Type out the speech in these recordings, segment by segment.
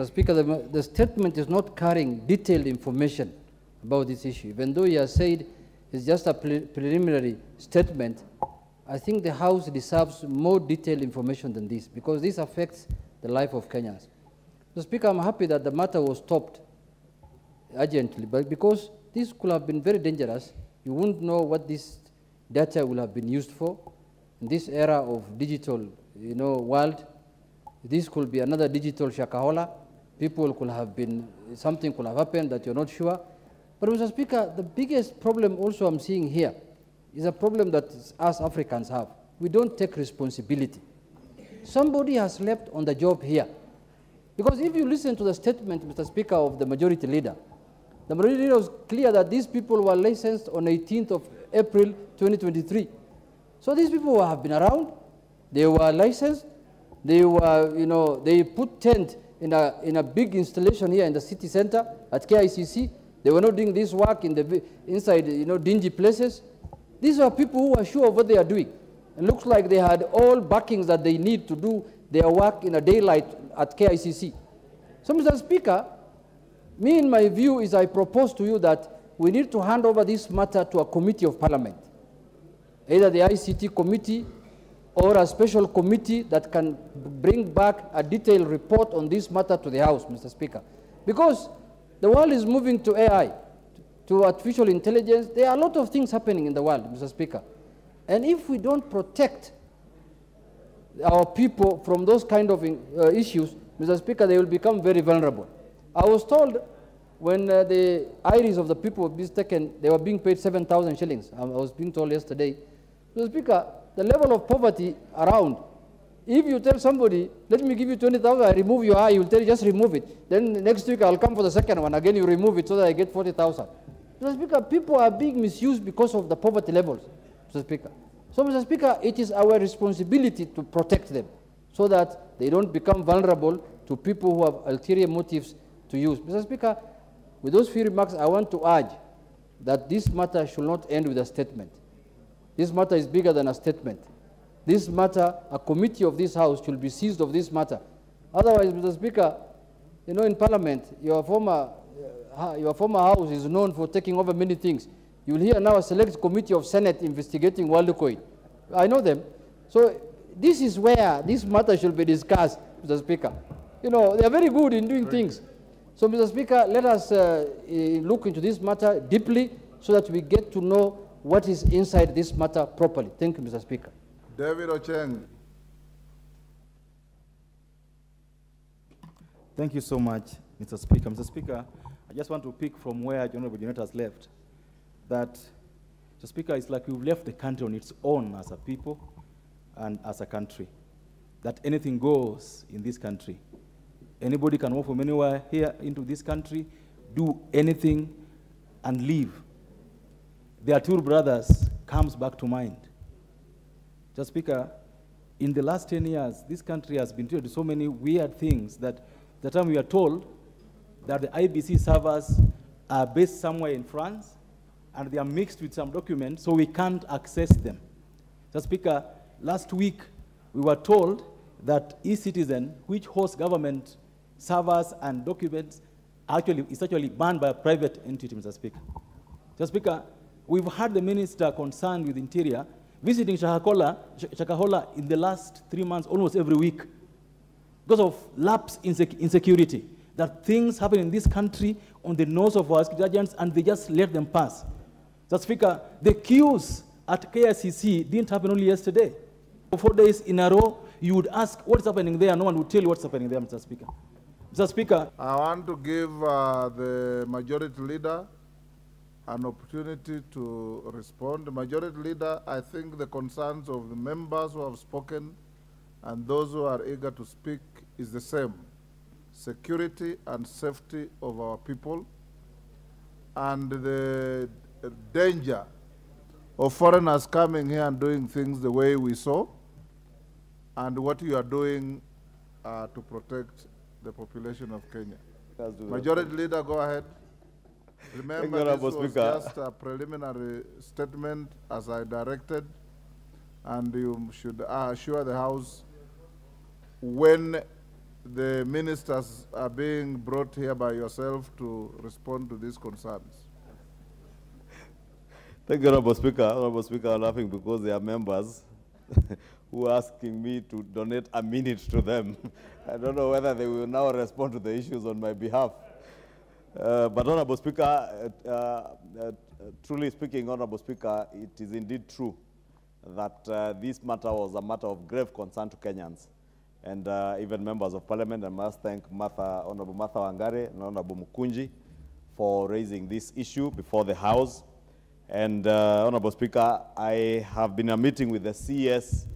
Mr. Speaker, the statement is not carrying detailed information about this issue. Even though he has said it's just a preliminary statement, I think the House deserves more detailed information than this, because this affects the life of Kenyans. Mr. Speaker, I'm happy that the matter was stopped urgently, but because this could have been very dangerous, you wouldn't know what this data will have been used for. In this era of digital, world, this could be another digital shakahola. People could have been, something could have happened that you're not sure. But Mr. Speaker, the biggest problem also I'm seeing here is a problem that us Africans have. We don't take responsibility. Somebody has slept on the job here. Because if you listen to the statement, Mr. Speaker, of the majority leader, the majority leader was clear that these people were licensed on 18th of April 2023. So these people have been around, they were licensed, they were, they put tent in a big installation here in the city center at KICC. They were not doing this work inside, dingy places. These are people who are sure of what they are doing. It looks like they had all backings that they need to do their work in a daylight at KICC. So, Mr. Speaker, me, in my view, is I propose to you that we need to hand over this matter to a committee of parliament, either the ICT committee or a special committee that can bring back a detailed report on this matter to the House, Mr. Speaker. Because the world is moving to AI, to artificial intelligence. There are a lot of things happening in the world, Mr. Speaker. And if we don't protect our people from those kind of issues, Mr. Speaker, they will become very vulnerable. I was told when the iris of the people were being taken, they were being paid 7,000 shillings. I was being told yesterday. Mr. Speaker, the level of poverty around, if you tell somebody, let me give you 20,000, I remove your eye, he will tell you, just remove it. Then next week I'll come for the second one. Again, you remove it so that I get 40,000. Mr. Speaker, people are being misused because of the poverty levels, Mr. Speaker. So, Mr. Speaker, it is our responsibility to protect them so that they don't become vulnerable to people who have ulterior motives to use. Mr. Speaker, with those few remarks, I want to urge that this matter should not end with a statement. This matter is bigger than a statement. This matter, a committee of this House should be seized of this matter. Otherwise, Mr. Speaker, in Parliament, your former House is known for taking over many things. You will hear now a select committee of Senate investigating WorldCoin. I know them. So this is where this matter should be discussed, Mr. Speaker. They are very good in doing things. So, Mr. Speaker, let us look into this matter deeply so that we get to know what is inside this matter properly. Thank you, Mr. Speaker. David Ocheng. Thank you so much, Mr. Speaker. Mr. Speaker, I just want to pick from where Honorable Junet has left, that, Mr. Speaker, it's like we've left the country on its own as a people and as a country, that anything goes in this country. Anybody can walk from anywhere here into this country, do anything, and leave. Their two brothers comes back to mind. Mr. Speaker, in the last 10 years, this country has been treated to so many weird things that the time we are told that the IBC servers are based somewhere in France, and they are mixed with some documents, so we can't access them. Mr. Speaker, last week we were told that e-Citizen, which hosts government servers and documents, is actually banned by a private entity, Mr. Speaker. Mr. Speaker, we've had the minister concerned with Interior visiting Shakahola in the last 3 months, almost every week, because of lapse in security, that things happen in this country on the nose of our security agents, and they just let them pass. Mr. Speaker, the queues at KICC didn't happen only yesterday. For 4 days in a row, you would ask what's happening there, no one would tell you what's happening there, Mr. Speaker. Mr. Speaker, I want to give the majority leader an opportunity to respond. The majority leader, I think the concerns of the members who have spoken and those who are eager to speak is the same. Security and safety of our people and the danger of foreigners coming here and doing things the way we saw, and what you are doing to protect the population of Kenya. Majority Leader, go ahead. Remember, this was just a preliminary statement as I directed, and you should assure the House when the ministers are being brought here by yourself to respond to these concerns. Thank you, Honorable Speaker. Honorable Speaker, I'm laughing because there are members who are asking me to donate a minute to them. I don't know whether they will now respond to the issues on my behalf. But Honorable Speaker, truly speaking, Honorable Speaker, it is indeed true that this matter was a matter of grave concern to Kenyans. And even members of Parliament, I must thank Honorable Martha Wangare and Honorable Mukunji for raising this issue before the House. And Honorable Speaker, I have been in a meeting with the CS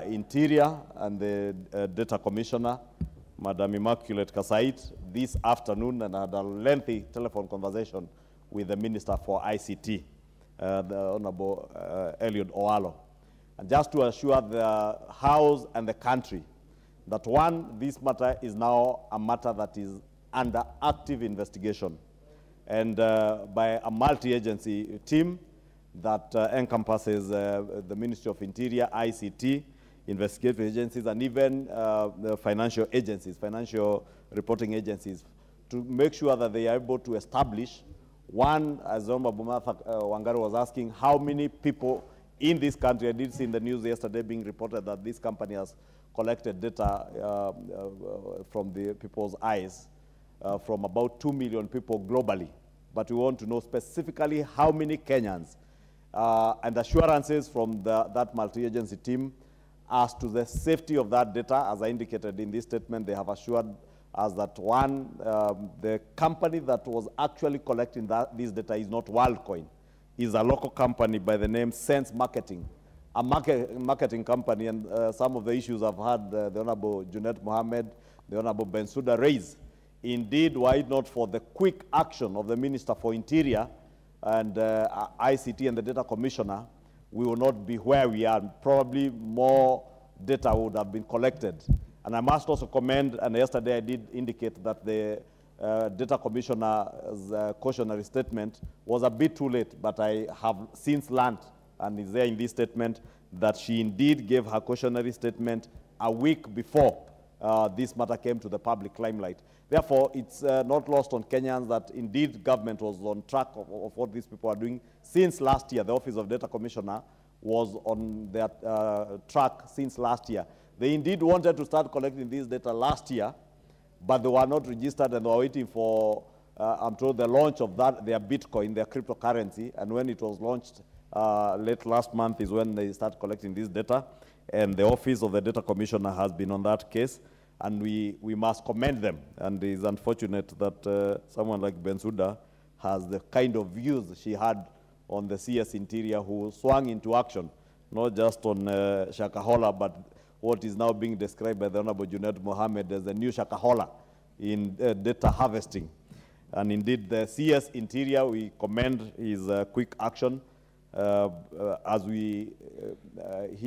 Interior and the Data Commissioner, Madam Immaculate Kasait, this afternoon, and I had a lengthy telephone conversation with the Minister for ICT, the Honorable Eliud Owalo. And just to assure the House and the country that one, this matter is now a matter that is under active investigation, and by a multi-agency team that encompasses the Ministry of Interior, ICT, investigative agencies, and even the financial agencies, financial reporting agencies, to make sure that they are able to establish, one, as Honorable Martha Wangari was asking, how many people in this country. I did see in the news yesterday being reported that this company has collected data from the people's eyes from about 2 million people globally. But we want to know specifically how many Kenyans and assurances from that multi-agency team as to the safety of that data. As I indicated in this statement, they have assured us that one, the company that was actually collecting this data is not WorldCoin, is a local company by the name Sense Marketing, a marketing company, and some of the issues I've had the Honorable Junet Mohammed, the Honorable Bensouda raise. Indeed, were it not for the quick action of the Minister for Interior and ICT and the Data Commissioner, we will not be where we are. Probably more data would have been collected. And I must also commend, and yesterday I did indicate that the Data Commissioner's cautionary statement was a bit too late, but I have since learned, and is there in this statement, that she indeed gave her cautionary statement a week before this matter came to the public limelight. Therefore, it's not lost on Kenyans that indeed government was on track of what these people are doing. Since last year, the Office of Data Commissioner was on their track since last year. They indeed wanted to start collecting this data last year, but they were not registered, and they were waiting for, I'm told, the launch of their Bitcoin, their cryptocurrency. And when it was launched late last month is when they start collecting this data. And the Office of the Data Commissioner has been on that case. And we must commend them. And it is unfortunate that someone like Bensouda has the kind of views she had on the CS Interior, who swung into action, not just on Shakahola, but what is now being described by the Honorable Junet Mohammed as the new Shakahola in data harvesting. And indeed, the CS Interior, we commend his quick action. As he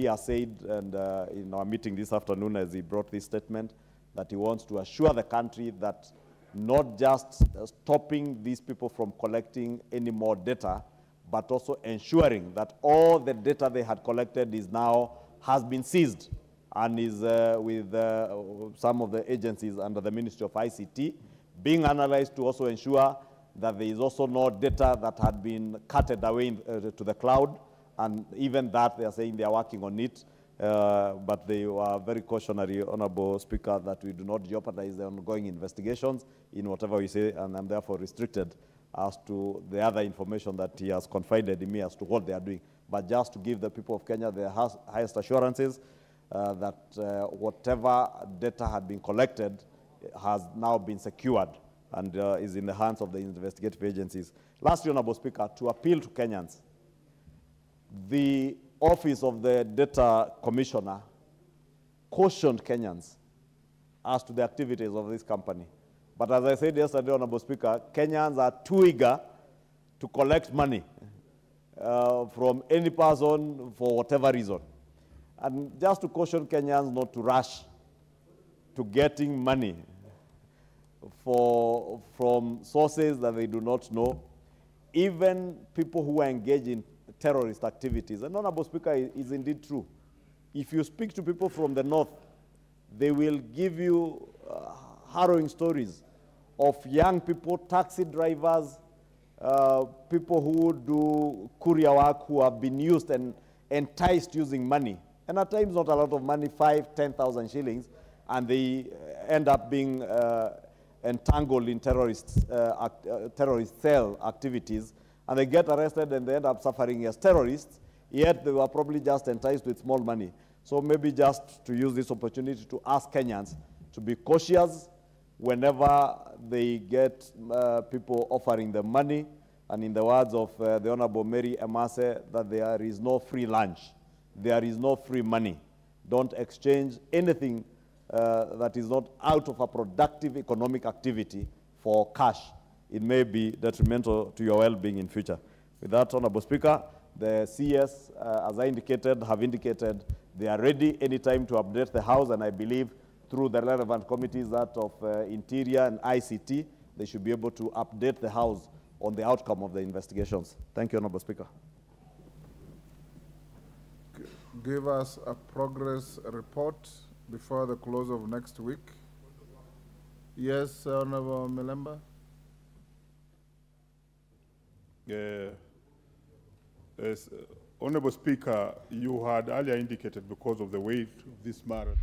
has said, and in our meeting this afternoon as he brought this statement, that he wants to assure the country that not just stopping these people from collecting any more data, but also ensuring that all the data they had collected has been seized and is with some of the agencies under the Ministry of ICT being analyzed to also ensure that there is also no data that had been carted away to the cloud, and even that they are saying they are working on it, but they were very cautionary, Honorable Speaker, that we do not jeopardize the ongoing investigations in whatever we say, and I'm therefore restricted as to the other information that he has confided in me as to what they are doing. But just to give the people of Kenya the highest assurances that whatever data had been collected has now been secured and is in the hands of the investigative agencies. Lastly, Honorable Speaker, to appeal to Kenyans, the Office of the Data Commissioner cautioned Kenyans as to the activities of this company. But as I said yesterday, Honorable Speaker, Kenyans are too eager to collect money from any person for whatever reason. And just to caution Kenyans not to rush to getting money from sources that they do not know, even people who are engaged in terrorist activities. And Honorable Speaker, is indeed true. If you speak to people from the north, they will give you harrowing stories of young people, taxi drivers, people who do courier work who have been used and enticed using money. And at times not a lot of money, 5,000, 10,000 shillings, and they end up being entangled in terrorist cell activities, and they get arrested and they end up suffering as terrorists, yet they were probably just enticed with small money. So maybe just to use this opportunity to ask Kenyans to be cautious whenever they get people offering them money, and in the words of the Honorable Mary Emase, that there is no free lunch, there is no free money. Don't exchange anything that is not out of a productive economic activity for cash. It may be detrimental to your well-being in future. With that, Honorable Speaker, the CS, as I indicated, have indicated they are ready anytime to update the House, and I believe through the relevant committees, that of Interior and ICT, they should be able to update the House on the outcome of the investigations. Thank you, Honorable Speaker. Give us a progress report before the close of next week. Yes, Honorable Milemba. Honorable Speaker, you had earlier indicated because of the weight of this matter